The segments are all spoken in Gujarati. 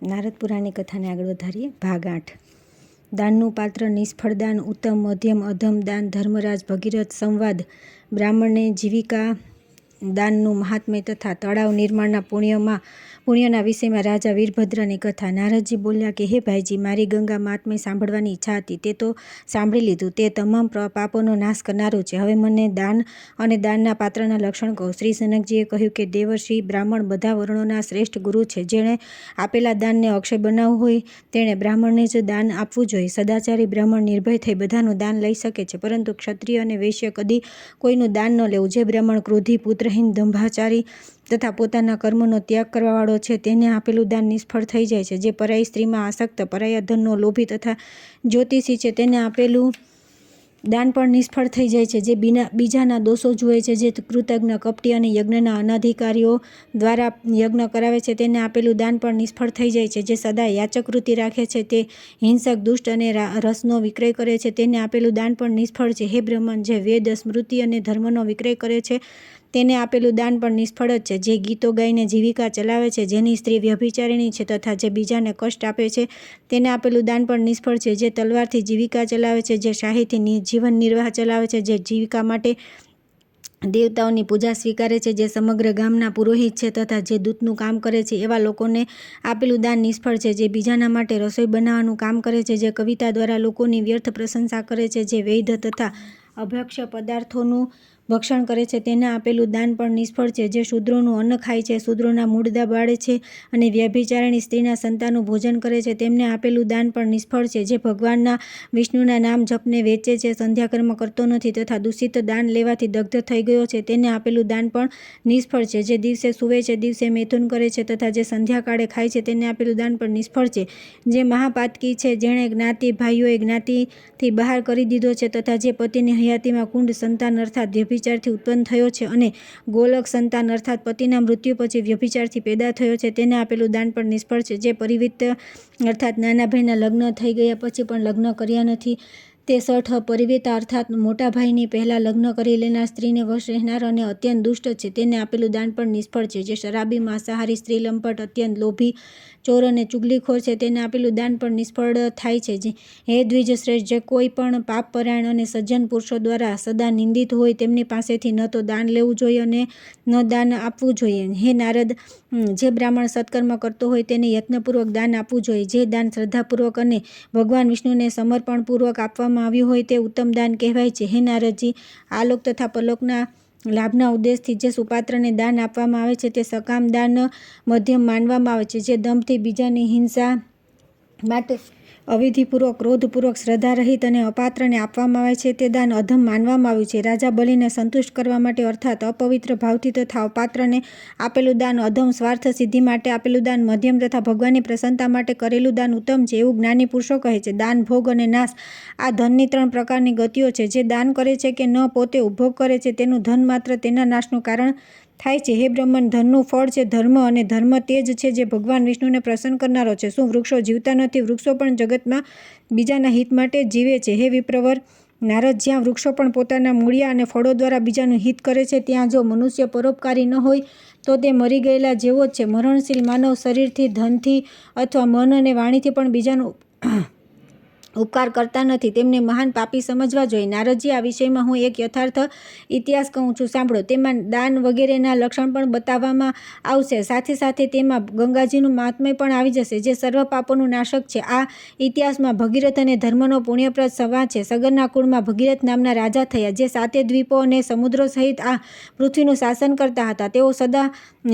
નારદ પુરાણની કથાને આગળ વધારીએ. ભાગ 8. દાનનું પાત્ર, નિષ્ફળ દાન, ઉત્તમ, મધ્યમ, અધમ દાન, ધર્મરાજ ભગીરથ સંવાદ, બ્રાહ્મણને જીવિકા દાનનું મહાત્મ્ય તથા તળાવ નિર્માણના પુણ્યના વિષયમાં રાજા વીરભદ્રની કથા. નારદજી બોલ્યા કે હે ભાઈજી, મારી ગંગા મહાત્મ્ય સાંભળવાની ઈચ્છા હતી. તે તો સાંભળી લીધું. તે તમામ પાપોનો નાશ કરનારું છે. હવે મને દાન અને દાનના પાત્રના લક્ષણ કહો. શ્રી સનકજીએ કહ્યું કે દેવર્ષિ બ્રાહ્મણ બધા વર્ણોના શ્રેષ્ઠ ગુરુ છે. જેણે આપેલા દાનને અક્ષય બનાવવું હોય તેણે બ્રાહ્મણને જ દાન આપવું જોઈએ. સદાચારી બ્રાહ્મણ નિર્ભય થઈ બધાનું દાન લઈ શકે છે, પરંતુ ક્ષત્રિય અને વૈશ્ય કદી કોઈનું દાન ન લેવું. જે બ્રાહ્મણ ક્રોધી, પુત્રહીન, દંભાચારી તથા પોતાના કર્મનો ત્યાગ કરવાવાળો છે, તેને આપેલું દાન નિષ્ફળ થઈ જાય છે. જે પરાઈ સ્ત્રીમાં આસક્ત, પરાયા ધનનો લોભી તથા જ્યોતિષી છે, તેને આપેલું દાન પણ નિષ્ફળ થઈ જાય છે. જે બીજાના દોષો જુએ છે, જે કૃતજ્ઞ, કપટી અને યજ્ઞના અનાધિકારીઓ દ્વારા યજ્ઞ કરાવે છે, તેને આપેલું દાન પણ નિષ્ફળ થઈ જાય છે. જે સદા યાચકવૃત્તિ રાખે છે, તે હિંસક, દુષ્ટ અને રસનો વિક્રય કરે છે, તેને આપેલું દાન પણ નિષ્ફળ છે. હે બ્રહ્મણ, જે વેદ, સ્મૃતિ અને ધર્મનો વિક્રય કરે છે, તેને આપેલું દાન પણ નિષ્ફળ જ છે. જે ગીતો ગાઈને જીવિકા ચલાવે છે, જેની સ્ત્રી વ્યભિચારિણી છે તથા જે બીજાને કષ્ટ આપે છે, તેને આપેલું દાન પણ નિષ્ફળ છે. જે તલવારથી જીવિકા ચલાવે છે, જે શાહીથી જીવન નિર્વાહ ચલાવે છે, જે જીવિકા માટે દેવતાઓની પૂજા સ્વીકારે છે, જે સમગ્ર ગામના પુરોહિત છે તથા જે દૂતનું કામ કરે છે, એવા લોકોને આપેલું દાન નિષ્ફળ છે. જે બીજાના માટે રસોઈ બનાવવાનું કામ કરે છે, જે કવિતા દ્વારા લોકોની વ્યર્થ પ્રશંસા કરે છે, જે વૈધ તથા અભક્ષ્ય પદાર્થોનું ભક્ષણ કરે છે, તેને આપેલું દાન પણ નિષ્ફળ છે. જે શૂદ્રોનું અન્ન ખાય છે, શૂદ્રોના મૂળદા બાળે છે અને વ્યભિચારિણી સ્ત્રીના સંતાનનું ભોજન કરે છે, તેમને આપેલું દાન પણ નિષ્ફળ છે. જે ભગવાનના વિષ્ણુના નામ જપને વેચે છે, સંધ્યાકર્મ કરતો નથી તથા દૂષિત દાન લેવાથી દગ્ધ થઈ ગયો છે, તેને આપેલું દાન પણ નિષ્ફળ છે. જે દિવસે સૂવે છે, દિવસે મૈથુન કરે છે તથા જે સંધ્યાકાળે ખાય છે, તેને આપેલું દાન પણ નિષ્ફળ છે. જે મહાપાતકી છે, જેણે જ્ઞાતિ ભાઈઓએ જ્ઞાતિથી બહાર કરી દીધો છે તથા જે પતિની હયાતીમાં કુંડ સંતાન અર્થાત વ્યભિચારથી ઉત્પન્ન થયો છે અને ગોલક સંતાન અર્થાત પતિના મૃત્યુ પછી વ્યભિચારથી પેદા થયો છે, તેને આપેલું દાન પણ નિષ્ફળ છે. જે પરિવિત અર્થાત નાના ભાઈના લગ્ન થઈ ગયા પછી પણ લગ્ન કર્યા નથી, તે સઠ પરિવેતા અર્થાત મોટા ભાઈની પહેલાં લગ્ન કરી લેનાર, સ્ત્રીને વશ રહેનાર અને અત્યંત દુષ્ટ છે, તેને આપેલું દાન પણ નિષ્ફળ છે. જે શરાબી, માંસાહારી, સ્ત્રી લંપટ, અત્યંત લોભી, ચોર અને ચુગલીખોર છે, તેને આપેલું દાન પણ નિષ્ફળ થાય છે. હે દ્વિજ શ્રેષ્ઠ, જે કોઈ પણ પાપપરાયણ અને સજ્જન પુરુષો દ્વારા સદા નિંદિત હોય તેમની પાસેથી ન તો દાન લેવું જોઈએ અને ન દાન આપવું જોઈએ. હે નારદ, જે બ્રાહ્મણ સત્કર્મ કરતો હોય તેને યત્નપૂર્વક દાન આપવું જોઈએ. જે દાન શ્રદ્ધાપૂર્વક અને ભગવાન વિષ્ણુને સમર્પણપૂર્વક આપવામાં આવ્યું હોય તે ઉત્તમ દાન કહેવાય છે. હે નારદજી, આલોક તથા પરલોકના લાભના ઉદ્દેશથી જે સુપાત્રને દાન આપવામાં આવે છે તે સકામ દાન મધ્યમ માનવામાં આવે છે. જે દંભથી બીજાની હિંસા માટે અવિધિપૂર્વક, ક્રોધપૂર્વક, શ્રદ્ધા રહિત અને અપાત્રને આપવામાં આવે છે તે દાન અધમ માનવામાં આવ્યું છે. રાજા બલિને સંતુષ્ટ કરવા માટે અર્થાત અપવિત્ર ભાવથી તથા અપાત્રને આપેલું દાન અધમ, સ્વાર્થ સિદ્ધિ માટે આપેલું દાન મધ્યમ તથા ભગવાનની પ્રસન્નતા માટે કરેલું દાન ઉત્તમ છે, એવું જ્ઞાની પુરુષો કહે છે. દાન, ભોગ અને નાશ આ ધનની 3 પ્રકારની ગતિઓ છે. જે દાન કરે છે કે ન પોતે ઉપભોગ કરે છે, તેનું ધન માત્ર તેના નાશનું કારણ થાય છે. હે બ્રહ્મણ, ધનનું ફળ છે ધર્મ અને ધર્મ તે જ છે જે ભગવાન વિષ્ણુને પ્રસન્ન કરનારો છે. શું વૃક્ષો જીવતા નથી? વૃક્ષો પણ જગતમાં બીજાના હિત માટે જ જીવે છે. હે વિપ્રવર નારદ, જ્યાં વૃક્ષો પણ પોતાના મૂળિયા અને ફળો દ્વારા બીજાનું હિત કરે છે, ત્યાં જો મનુષ્ય પરોપકારી ન હોય તો તે મરી ગયેલા જેવો જ છે. મરણશીલ માનવ શરીરથી, ધનથી અથવા મન અને વાણીથી પણ બીજાનું ઉપકાર કરતા નથી, તેમને મહાન પાપી સમજવા જોઈએ. નારદજી, આ વિષયમાં હું એક યથાર્થ ઇતિહાસ કહું છું, સાંભળો. તેમાં દાન વગેરેના લક્ષણ પણ બતાવવામાં આવશે. સાથે સાથે તેમાં ગંગાજીનું મહાત્મ્ય પણ આવી જશે, જે સર્વ પાપોનું નાશક છે. આ ઇતિહાસમાં ભગીરથ અને ધર્મનો પુણ્યપ્રદ સંવાદ છે. સગરના કુળમાં ભગીરથ નામના રાજા થયા, જે 7 દ્વીપો અને સમુદ્રો સહિત આ પૃથ્વીનું શાસન કરતા હતા. તેઓ સદા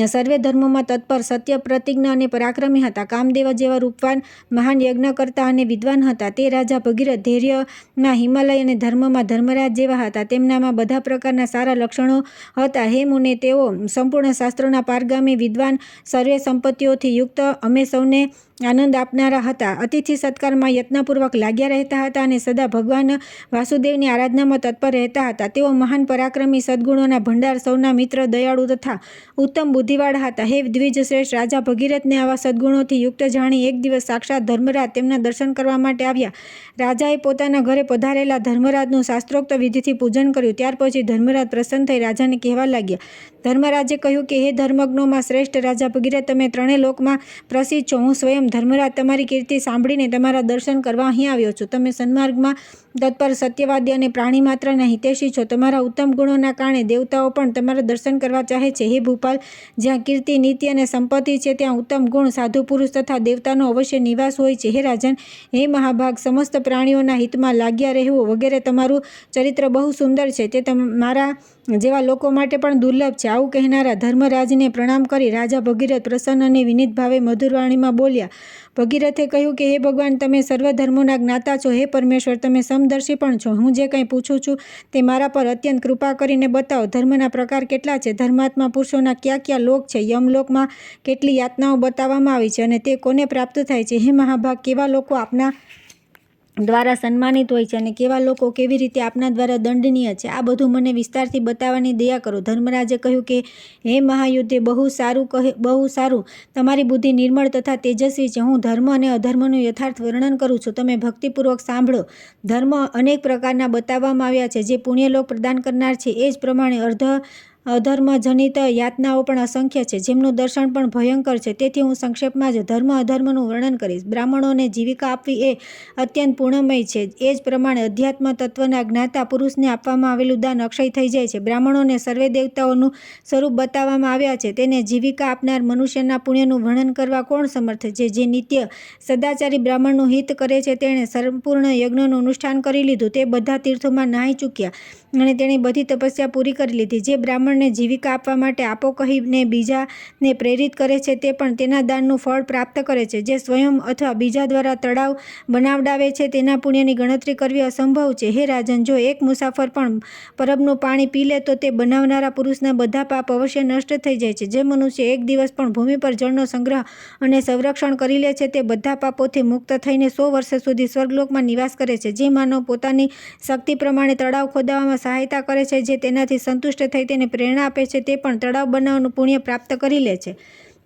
સર્વે ધર્મોમાં તત્પર, સત્ય પ્રતિજ્ઞ અને પરાક્રમી હતા. કામદેવ જેવા રૂપવાન, મહાન યજ્ઞકર્તા અને વિદ્વાન હતા. તે રાજા ભગીરથ ધૈર્યમાં હિમાલય અને ધર્મમાં ધર્મરાજ જેવા હતા. તેમનામાં બધા પ્રકારના સારા લક્ષણો હતા. હે મુને, તેઓ સંપૂર્ણ શાસ્ત્રોના પારગામી, વિદ્વાન, સર્વે સંપત્તિઓથી યુક્ત, અમે સૌને આનંદ આપનારા હતા. અતિથિ સત્કારમાં યત્નપૂર્વક લાગ્યા રહેતા હતા અને સદા ભગવાન વાસુદેવની આરાધનામાં તત્પર રહેતા હતા. તેઓ મહાન પરાક્રમી, સદ્ગુણોના ભંડાર, સૌના મિત્ર, દયાળુ તથા ઉત્તમ બુદ્ધિવાળા હતા. હે દ્વિજ શ્રેષ્ઠ, રાજા ભગીરથને આવા સદ્ગુણોથી યુક્ત જાણી એક દિવસ સાક્ષાત ધર્મરાજ તેમના દર્શન કરવા માટે આવ્યા. રાજાએ પોતાના ઘરે પધારેલા ધર્મરાજનું શાસ્ત્રોક્ત વિધિથી પૂજન કર્યું. ત્યાર પછી ધર્મરાજ પ્રસન્ન થઈ રાજાને કહેવા લાગ્યા. ધર્મરાજે કહ્યું કે હે ધર્મજ્ઞોમાં શ્રેષ્ઠ રાજા ભગીરથ, તમે ત્રણેય લોકમાં પ્રસિદ્ધ છો. હું સ્વયં ધર્મરાજ તમારી કીર્તિ સાંભળીને તમારા દર્શન કરવા અહીં આવ્યો છું. તમે સન્માર્ગમાં તત્પર, સત્યવાદી અને પ્રાણી માત્ર નહીં હિતૈષી છો. તમારા ઉત્તમ ગુણોના કારણે દેવતાઓ પણ તમારા દર્શન કરવા ચાહે છે. હે ભૂપાલ, જ્યાં કીર્તિ, નીતિ અને સંપત્તિ છે ત્યાં ઉત્તમ ગુણ, સાધુ પુરુષ તથા દેવતાનો અવશ્ય નિવાસ હોય છે. હે રાજન, હે મહાભાગ, સમસ્ત પ્રાણીઓના હિતમાં લાગ્યા રહેવું વગેરે તમારું ચરિત્ર બહુ સુંદર છે. તે તમારા જેવા લોકો માટે પણ દુર્લભ છે. આવું કહેનારા ધર્મરાજને પ્રણામ કરી રાજા ભગીરથ પ્રસન્ન અને વિનીત ભાવે મધુર વાણીમાં બોલ્યા. ભગીરથે કહ્યું કે હે ભગવાન, તમે સર્વ ધર્મોના જ્ઞાતા છો. હે પરમેશ્વર, તમે સમદર્શી પણ છો. હું જે કંઈ પૂછું છું તે મારા પર અત્યંત કૃપા કરીને બતાવો. ધર્મના પ્રકાર કેટલા છે? ધર્માત્મા પુરુષોના કયા કયા લોક છે? યમલોકમાં કેટલી યાતનાઓ બતાવવામાં આવી છે અને તે કોને પ્રાપ્ત થાય છે? હે મહાભાગ, કેવા લોકો આપના દ્વારા સન્માનિત હોય છે અને કેવા લોકો કેવી રીતે આપના દ્વારા દંડનીય છે? આ બધું મને વિસ્તારથી બતાવવાની દયા કરો. ધર્મરાજે કહ્યું કે હે મહાયુદ્ધે, બહુ સારું. તમારી બુદ્ધિ નિર્મળ તથા તેજસ્વી છે. હું ધર્મ અને અધર્મનું યથાર્થ વર્ણન કરું છું. તમે ભક્તિપૂર્વક સાંભળો. ધર્મ અનેક પ્રકારના બતાવવામાં આવ્યા છે, જે પુણ્યલોક પ્રદાન કરનાર છે. એ જ પ્રમાણે અધર્મજનિત યાતનાઓ પણ અસંખ્ય છે, જેમનું દર્શન પણ ભયંકર છે. તેથી હું સંક્ષેપમાં જ ધર્મ અધર્મનું વર્ણન કરીશ. બ્રાહ્મણોને જીવિકા આપવી એ અત્યંત પૂર્ણમય છે. એ જ પ્રમાણે અધ્યાત્મ તત્વના જ્ઞાતા પુરુષને આપવામાં આવેલું દાન અક્ષય થઈ જાય છે. બ્રાહ્મણોને સર્વે દેવતાઓનું સ્વરૂપ બતાવવામાં આવ્યા છે. તેને જીવિકા આપનાર મનુષ્યના પુણ્યનું વર્ણન કરવા કોણ સમર્થ છે? જે નિત્ય સદાચારી બ્રાહ્મણનું હિત કરે છે, તેણે સંપૂર્ણ યજ્ઞનું અનુષ્ઠાન કરી લીધું. તે બધા તીર્થોમાં નાહી ચૂક્યા અને તેણે બધી તપસ્યા પૂરી કરી લીધી. જે બ્રાહ્મણને જીવિકા આપવા માટે આપો કહીને બીજાને પ્રેરિત કરે છે, તે પણ તેના દાનનું ફળ પ્રાપ્ત કરે છે. જે સ્વયં અથવા બીજા દ્વારા તળાવ બનાવડાવે છે, તેના પુણ્યની ગણતરી કરવી અસંભવ છે. હે રાજન, જો એક મુસાફર પણ પરબનું પાણી પી લે તો તે બનાવનારા પુરુષના બધા પાપ અવશ્ય નષ્ટ થઈ જાય છે. જે મનુષ્ય એક દિવસ પણ ભૂમિ પર જળનો સંગ્રહ અને સંરક્ષણ કરી લે છે, તે બધા પાપોથી મુક્ત થઈને 100 વર્ષ સુધી સ્વર્ગલોકમાં નિવાસ કરે છે. જે માનવ પોતાની શક્તિ પ્રમાણે તળાવ ખોદવામાં સહાયતા કરે છે, જે તેનાથી સંતુષ્ટ થઈ તેને પ્રેરણા આપે છે, તે પણ તળાવ બનાવવાનું પુણ્ય પ્રાપ્ત કરી લે છે.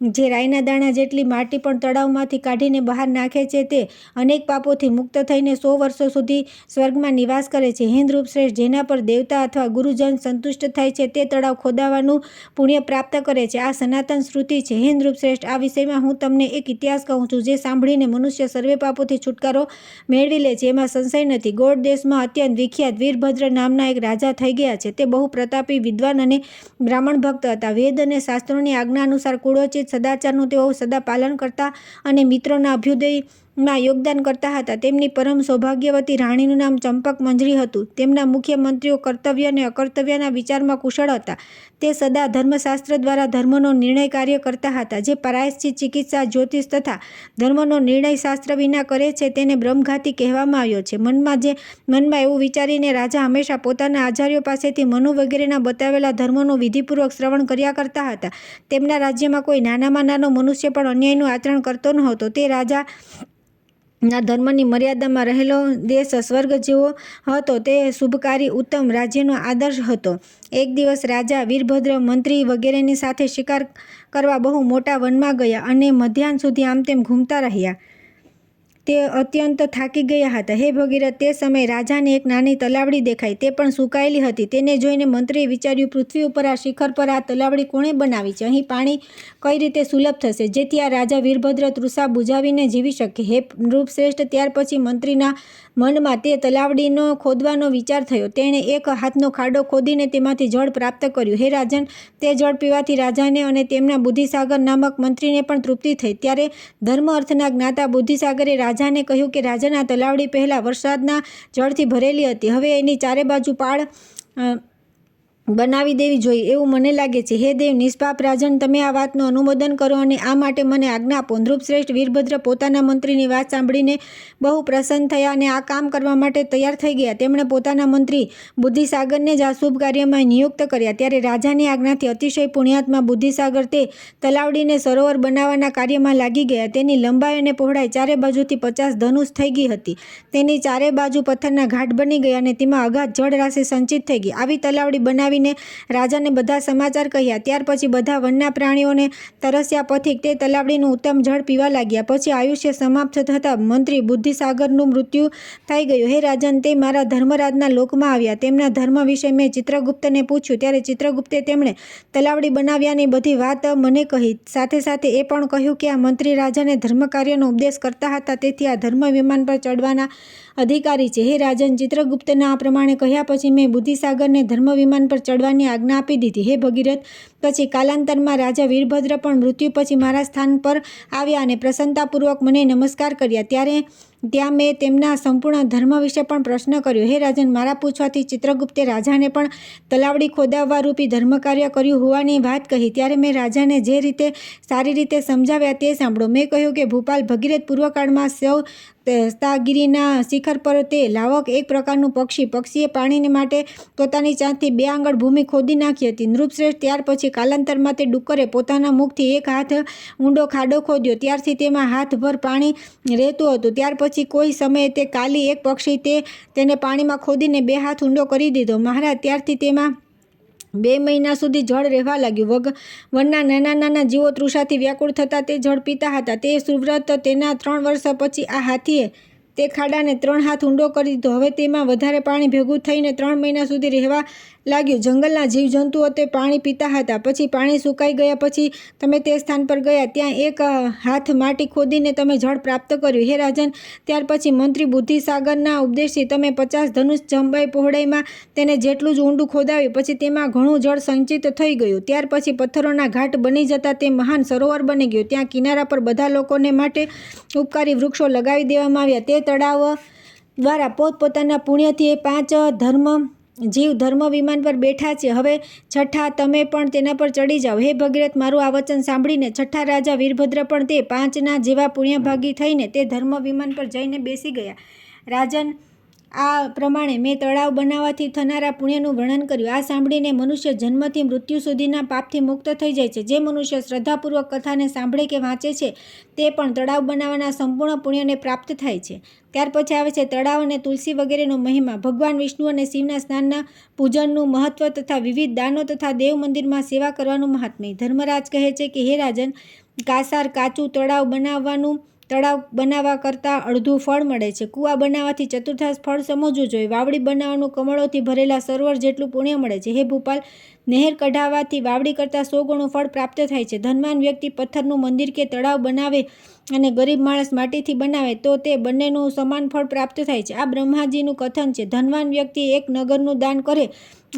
જે રાઈના દાણા જેટલી માટી પણ તળાવમાંથી કાઢીને બહાર નાખે છે, તે અનેક પાપોથી મુક્ત થઈને 100 વર્ષો સુધી સ્વર્ગમાં નિવાસ કરે છે. હે નૃપશ્રેષ્ઠ, જેના પર દેવતા અથવા ગુરુજન સંતુષ્ટ થાય છે, તે તળાવ ખોદાવાનું પુણ્ય પ્રાપ્ત કરે છે. આ સનાતન શ્રુતિ છે. હે નૃપશ્રેષ્ઠ, આ વિષયમાં હું તમને એક ઇતિહાસ કહું છું, જે સાંભળીને મનુષ્ય સર્વે પાપોથી છુટકારો મેળવી લે છે. એમાં સંશય નથી. ગોળ દેશમાં અત્યંત વિખ્યાત વીરભદ્ર નામના એક રાજા થઈ ગયા છે. તે બહુ પ્રતાપી, વિદ્વાન અને બ્રાહ્મણ ભક્ત હતા. વેદ અને શાસ્ત્રોની આજ્ઞા અનુસાર કુળોચિત સદાચારનું તેઓ સદા પાલન કરતા અને મિત્રોના અભ્યુદયમાં યોગદાન કરતા હતા. તેમની પરમ સૌભાગ્યવતી રાણીનું નામ ચંપક મંજરી હતું. તેમના મુખ્ય મંત્રીઓ કર્તવ્ય અને અકર્તવ્યના વિચારમાં કુશળ હતા. તે સદા ધર્મશાસ્ત્ર દ્વારા ધર્મનો નિર્ણય કાર્ય કરતા હતા. જે પ્રાયશ્ચિત, ચિકિત્સા, જ્યોતિષ તથા ધર્મનો નિર્ણય શાસ્ત્ર વિના કરે છે, તેને બ્રહ્મઘાતી કહેવામાં આવ્યો છે. મનમાં એવું વિચારીને રાજા હંમેશા પોતાના આચાર્યો પાસેથી મનુ વગેરેના બતાવેલા ધર્મોનું વિધિપૂર્વક શ્રવણ કર્યા કરતા હતા. તેમના રાજ્યમાં કોઈ નાનામાં નાનો મનુષ્ય પણ અન્યાયનું આચરણ કરતો નહોતો. તે રાજા ના ધર્મની મર્યાદામાં રહેલો દેશ સ્વર્ગ જેવો હતો. તે શુભકારી, ઉત્તમ રાજ્યનો આદર્શ હતો. એક દિવસ રાજા, વીરભદ્ર, મંત્રી વગેરેની સાથે શિકાર કરવા બહુ મોટા વનમાં ગયા અને મધ્યાહન સુધી આમ તેમ ઘૂમતા રહ્યા. તે અત્યંત થાકી ગયા હતા. હે ભગીરથ, તે સમયે રાજાને એક નાની તલાવડી દેખાઈ. તે પણ સુકાયેલી હતી. તેને જોઈને મંત્રીએ વિચાર્યું, પૃથ્વી ઉપર આ શિખર પર આ તલાવડી કોણે બનાવી છે? અહીં પાણી કઈ રીતે સુલભ થશે, જેથી આ રાજા વીરભદ્ર તૃષા બુજાવીને જીવી શકે? હે નૃપશ્રેષ્ઠ, ત્યાર પછી મંત્રીના મનમાં તે તલાવડીનો ખોદવાનો વિચાર થયો. તેણે એક હાથનો ખાડો ખોદીને તેમાંથી જળ પ્રાપ્ત કર્યું. હે રાજન, તે જળ પીવાથી રાજાને અને તેમના બુદ્ધિસાગર નામક મંત્રીને પણ તૃપ્તિ થઈ. ત્યારે ધર્મ અર્થના જ્ઞાતા બુદ્ધિસાગરે રાજાને કહ્યું કે રાજન, આ તલાવડી પહેલાં વરસાદના જળથી ભરેલી હતી. હવે એની ચારે બાજુ પાળ બનાવી દેવી જોઈએ એવું મને લાગે છે. હે દેવ નિષ્પાપ રાજન, તમે આ વાતનું અનુમોદન કરો અને આ માટે મને આજ્ઞા આપો. નૃપશ્રેષ્ઠ, વીરભદ્ર પોતાના મંત્રીની વાત સાંભળીને બહુ પ્રસન્ન થયા અને આ કામ કરવા માટે તૈયાર થઈ ગયા. તેમણે પોતાના મંત્રી બુદ્ધિસાગરને જ આ શુભ કાર્યમાં નિયુક્ત કર્યા. ત્યારે રાજાની આજ્ઞાથી અતિશય પુણ્યાત્મા બુદ્ધિસાગર તે તલાવડીને સરોવર બનાવવાના કાર્યમાં લાગી ગયા. તેની લંબાઈ અને પહોળાઈ ચારે બાજુથી 50 ધનુષ થઈ ગઈ હતી. તેની ચારે બાજુ પથ્થરના ઘાટ બની ગયા અને તેમાં અગાધ જળ રાશિ સંચિત થઈ ગઈ. આવી તલાવડી બનાવી આવીને રાજાને બધા સમાચાર કહ્યા. ત્યાર પછી બધા વનના પ્રાણીઓને તરસ્યા પથિક તે તલાવડીનું ઉત્તમ જળ પીવા લાગ્યા. પછી આયુષ્ય સમાપ્ત થતાં મંત્રી બુદ્ધિસાગરનું મૃત્યુ થઈ ગયું. હે રાજન, તે મારા ધર્મરાજના લોકમાં આવ્યા. તેમના ધર્મ વિશે મેં ચિત્રગુપ્તને પૂછ્યું. ત્યારે ચિત્રગુપ્તે તેમણે તલાવડી બનાવ્યાની બધી વાત મને કહી. સાથે સાથે એ પણ કહ્યું કે આ મંત્રી રાજાને ધર્મ કાર્યનો ઉપદેશ કરતા હતા, તેથી આ ધર્મ વિમાન પર ચડવાના અધિકારી છે. હે રાજન, ચિત્રગુપ્તના આ પ્રમાણે કહ્યા પછી મેં બુદ્ધિસાગરને ધર્મ વિમાન પર ચડવાની આજ્ઞા આપી દીધી. હે ભગીરથ, પછી કાલાંતરમાં રાજા વીરભદ્ર પણ મૃત્યુ પછી મારા સ્થાન પર આવ્યા અને પ્રસન્નતાપૂર્વક મને નમસ્કાર કર્યા. ત્યાં મેં તેમના સંપૂર્ણ ધર્મ વિશે પણ પ્રશ્ન કર્યો. હે રાજન, મારા પૂછવાથી ચિત્રગુપ્તે રાજાને પણ તલાવડી ખોદાવવા રૂપી ધર્મકાર્ય કર્યું હોવાની વાત કહી. ત્યારે મેં રાજાને જે રીતે સારી રીતે સમજાવ્યા તે સાંભળો. મેં કહ્યું કે ભૂપાલ, ભગીરથ પૂર્વકાળમાં સૌતાગીરીના શિખર પર તે લાવક એક પ્રકારનું પક્ષીએ પાણીને માટે પોતાની ચાંચથી 2 આંગળ ભૂમિ ખોદી નાખી હતી. નૃપશ્રેષ્ઠ, ત્યાર પછી કાલાંતરમાં તે ડુક્કરે પોતાના મુખથી 1 હાથ ઊંડો ખાડો ખોદ્યો. ત્યારથી તેમાં હાથભર પાણી રહેતું હતું. ત્યાર પછી કોઈ સમયે તે કાલી એક પક્ષી તેને પાણીમાં ખોદીને 2 હાથ ઊંડો કરી દીધો. મહારાજ, ત્યારથી તેમાં 2 મહિના સુધી જળ રહેવા લાગ્યું. વનના નાના નાના જીવો તૃષાથી વ્યાકુળ થતા તે જળ પીતા હતા. તે સુવ્રત, તેના 3 વર્ષ પછી આ હાથીએ તે ખાડાને 3 હાથ ઊંડો કરી દીધો. હવે તેમાં વધારે પાણી ભેગું થઈને 3 મહિના સુધી રહેવા લાગ્યું. જંગલના જીવજંતુઓ તે પાણી પીતા હતા. પછી પાણી સુકાઈ ગયા પછી તમે તે સ્થાન પર ગયા. ત્યાં 1 હાથ માટી ખોદીને તમે જળ પ્રાપ્ત કર્યું. હે રાજન, ત્યાર પછી મંત્રી બુદ્ધિસાગરના ઉપદેશથી તમે 50 ધનુષ લંબાઈ પહોળાઈમાં તેને જેટલું જ ઊંડું ખોદાવ્યું. પછી તેમાં ઘણું જળ સંચિત થઈ ગયું. ત્યાર પછી પથ્થરોના ઘાટ બની જતા તે મહાન સરોવર બની ગયું. ત્યાં કિનારા પર બધા લોકોને માટે ઉપકારી વૃક્ષો લગાવી દેવામાં આવ્યા. તે તળાવ દ્વારા પોતપોતાના પુણ્યથી એ 5 જીવ ધર્મ વિમાન પર બેઠા છે. હવે છઠ્ઠા તમે પણ તેના પર ચડી જાઓ. હે ભગીરથ, મારું આ વચન સાંભળીને છઠ્ઠા રાજા વીરભદ્ર પણ તે 5ના જેવા પુણ્યભાગી થઈને તે ધર્મ વિમાન પર જઈને બેસી ગયા. રાજન, આ પ્રમાણે મેં તળાવ બનાવવાથી થનારા પુણ્યનું વર્ણન કર્યું. આ સાંભળીને મનુષ્ય જન્મથી મૃત્યુ સુધીના પાપથી મુક્ત થઈ જાય છે. જે મનુષ્ય શ્રદ્ધાપૂર્વક કથાને સાંભળે કે વાંચે છે તે પણ તળાવ બનાવવાના સંપૂર્ણ પુણ્યને પ્રાપ્ત થાય છે. ત્યાર પછી આવે છે તળાવ અને તુલસી વગેરેનો મહિમા. ભગવાન વિષ્ણુ અને શિવના સ્નાનના પૂજનનું મહત્વ તથા વિવિધ દાનો તથા દેવ મંદિરમાં સેવા કરવાનું મહાત્મ્ય. ધર્મરાજ કહે છે કે હે રાજન, કાચું તળાવ બનાવવા કરતાં અડધું ફળ મળે છે. કૂવા બનાવવાથી ચતુર્થાંશ ફળ સમજવું જોઈએ. વાવડી બનાવવાનું કમળોથી ભરેલા સરોવર જેટલું પુણ્ય મળે છે. હે ભૂપાલ, નહેર કઢાવવાથી વાવડી કરતાં 100 ગણું ફળ પ્રાપ્ત થાય છે. ધનવાન વ્યક્તિ પથ્થરનું મંદિર કે તળાવ બનાવે અને ગરીબ માણસ માટીથી બનાવે તો તે બંનેનું સમાન ફળ પ્રાપ્ત થાય છે. આ બ્રહ્માજીનું કથન છે. ધનવાન વ્યક્તિ 1 નગરનું દાન કરે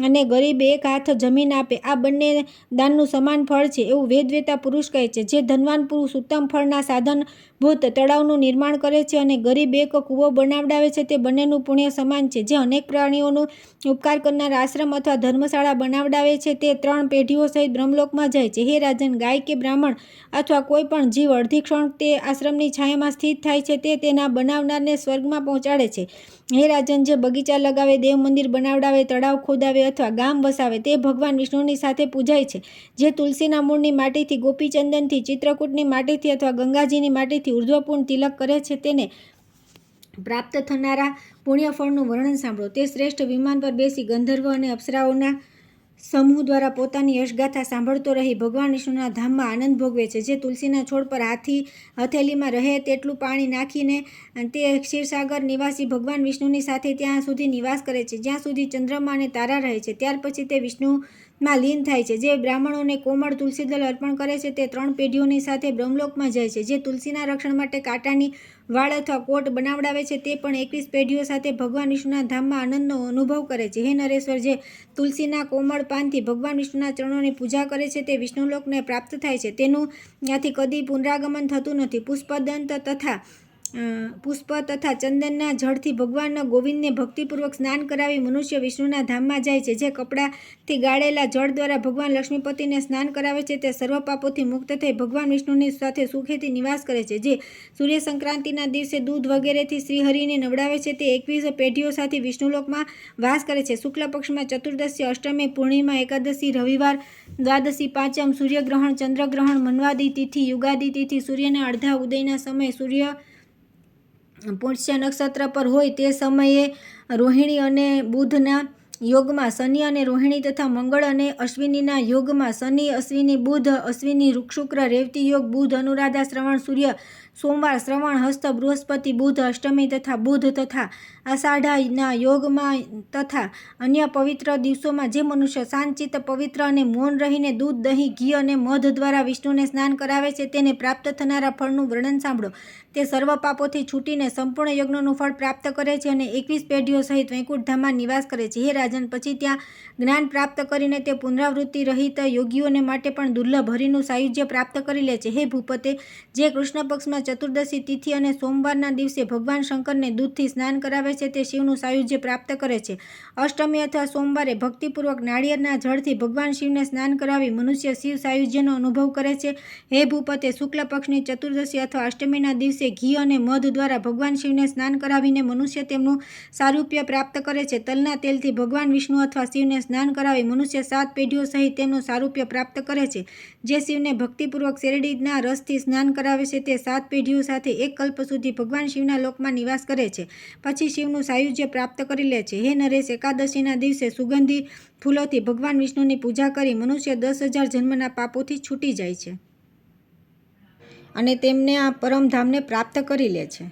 અને ગરીબ 1 હાથ જમીન આપે. આ બંને દાનનું સમાન ફળ છે એવું વેદવેતા પુરુષ કહે છે. જે ધનવાન પુરુષ ઉત્તમ ફળના સાધનભૂત તળાવનું નિર્માણ કરે છે અને ગરીબ 1 કૂવો બનાવડાવે છે તે બંનેનું પુણ્ય સમાન છે. જે અનેક પ્રાણીઓનો ઉપકાર કરનાર આશ્રમ અથવા ધર્મશાળા બનાવડાવે છે તે 3 પેઢીઓ સહિત બ્રહ્મલોકમાં જાય છે. હે રાજન, ગાય કે બ્રાહ્મણ અથવા કોઈ પણ જીવ અડધી ક્ષણ તે આશ્રમની છાયામાં સ્થિત થાય છે તે તેના બનાવનારને સ્વર્ગમાં પહોંચાડે છે. હે રાજન, જે બગીચા લગાવે, દેવ મંદિર બનાવડાવે, તળાવ ખોદાવે અથવા ગામ વસાવે તે ભગવાન વિષ્ણુની સાથે પૂજાય છે. જે તુલસીના મૂળની માટીથી, ગોપીચંદનથી, ચિત્રકૂટની માટીથી અથવા ગંગાજીની માટીથી ઉર્ધ્વપૂર્ણ તિલક કરે છે તેને પ્રાપ્ત થનારા પુણ્યફળનું વર્ણન સાંભળો. તે શ્રેષ્ઠ વિમાન પર બેસી ગંધર્વ અને અપ્સરાઓના સમૂહ દ્વારા પોતાની યશગાથા સાંભળતો રહી ભગવાન વિષ્ણુના ધામમાં આનંદ ભોગવે છે. જે તુલસીના છોડ પર હથેળીમાં રહે તેટલું પાણી નાખીને તે ક્ષીરસાગર નિવાસી ભગવાન વિષ્ણુની સાથે ત્યાં સુધી નિવાસ કરે છે જ્યાં સુધી ચંદ્રમા અને તારા રહે છે. ત્યાર પછી તે વિષ્ણુમાં લીન થાય છે. જે બ્રાહ્મણોને કોમળ તુલસીદળ અર્પણ કરે છે તે 3 પેઢીઓની સાથે બ્રહ્મલોકમાં જાય છે. જે તુલસીના રક્ષણ માટે કાંટાની વાળ અથવા કોટ બનાવડાવે છે તે પણ 21 પેઢીઓ સાથે ભગવાન વિષ્ણુના ધામમાં આનંદનો અનુભવ કરે છે. હે નરેશ્વર, જે તુલસીના કોમળ પાનથી ભગવાન વિષ્ણુના ચરણોની પૂજા કરે છે તે વિષ્ણુલોકને પ્રાપ્ત થાય છે. તેનું ત્યાંથી કદી પુનરાગમન થતું નથી. પુષ્પ તથા ચંદનના જળથી ભગવાન ગોવિંદને ભક્તિપૂર્વક સ્નાન કરાવી મનુષ્ય વિષ્ણુના ધામમાં જાય છે. જે કપડાથી ગાળેલા જળ દ્વારા ભગવાન લક્ષ્મીપતિને સ્નાન કરાવે છે તે સર્વ પાપોથી મુક્ત થઈ ભગવાન વિષ્ણુની સાથે સુખેથી નિવાસ કરે છે. જે સૂર્ય સંક્રાંતિના દિવસે દૂધ વગેરેથી શ્રીહરિને નવડાવે છે તે 21 પેઢીઓ સાથે વિષ્ણુલોકમાં વાસ કરે છે. શુક્લ પક્ષમાં ચતુર્દશી, અષ્ટમી, પૂર્ણિમા, એકાદશી, રવિવાર, દ્વાદશી, પાંચમ, સૂર્યગ્રહણ, ચંદ્રગ્રહણ, મન્વાદી તિથિ, યુગાદી તિથિ, સૂર્યના અડધા ઉદયના સમયે, સૂર્ય પુષ્ય નક્ષત્ર પર હોય તે સમયે, રોહિણી અને બુધના યોગમાં શનિ અને રોહિણી તથા મંગળ અને અશ્વિનીના યોગમાં શનિ અશ્વિની બુધ અશ્વિની શુક્ર રેવતી યોગ બુધ અનુરાધા શ્રવણ સૂર્ય સોમવાર શ્રવણ હસ્ત બૃહસ્પતિ બુધ અષ્ટમી તથા બુધ તથા આષાઢના યોગમાં તથા અન્ય પવિત્ર દિવસોમાં જે મનુષ્ય શાંતચિત્ત પવિત્ર અને મૌન રહીને દૂધ દહીં ઘી અને મધ દ્વારા વિષ્ણુને સ્નાન કરાવે છે તેને પ્રાપ્ત થનારા ફળનું વર્ણન સાંભળો. તે સર્વ પાપોથી છૂટીને સંપૂર્ણ યજ્ઞનું ફળ પ્રાપ્ત કરે છે અને 21 પેઢીઓ સહિત વૈકુંઠ ધામમાં નિવાસ કરે છે. હે રાજન, પછી ત્યાં જ્ઞાન પ્રાપ્ત કરીને તે પુનરાવૃત્તિ રહિત યોગીઓને માટે પણ દુર્લભ હરિનું સાયુજ્ય પ્રાપ્ત કરી લે છે. હે ભૂપતે, જે કૃષ્ણ પક્ષમાં ચતુર્દશી તિથિ અને સોમવારના દિવસે ભગવાન શંકરને દૂધથી સ્નાન કરાવે છે તે શિવનું સાયુજ્ય પ્રાપ્ત કરે છે. અષ્ટમી અથવા સોમવારે ભક્તિપૂર્વક નાળિયેરના જળથી ભગવાન શિવને સ્નાન કરાવી મનુષ્ય શિવ સાયુજ્યનો અનુભવ કરે છે. હે ભૂપતે, શુક્લ પક્ષની ચતુર્દશી અથવા અષ્ટમીના દિવસે ઘી અને મધ દ્વારા ભગવાન શિવને સ્નાન કરાવીને મનુષ્ય તેમનું સારૂપ્ય પ્રાપ્ત કરે છે. તલના તેલથી ભગવાન વિષ્ણુ અથવા શિવને સ્નાન કરાવી મનુષ્ય 7 પેઢીઓ સહિત તેમનું સારૂપ્ય પ્રાપ્ત કરે છે. જે શિવને ભક્તિપૂર્વક શેરડીના રસથી સ્નાન કરાવે છે તે 7 પેઢીઓ સાથે 1 કલ્પ સુધી ભગવાન શિવના લોકમાં નિવાસ કરે છે, પછી શિવનું સાયુજ્ય પ્રાપ્ત કરી લે છે. હે નરેશ, એકાદશીના દિવસે સુગંધી ફૂલોથી ભગવાન વિષ્ણુની પૂજા કરી મનુષ્ય 10,000 જન્મના પાપોથી છૂટી જાય છે અને તેમને આ પરમધામને પ્રાપ્ત કરી લે છે.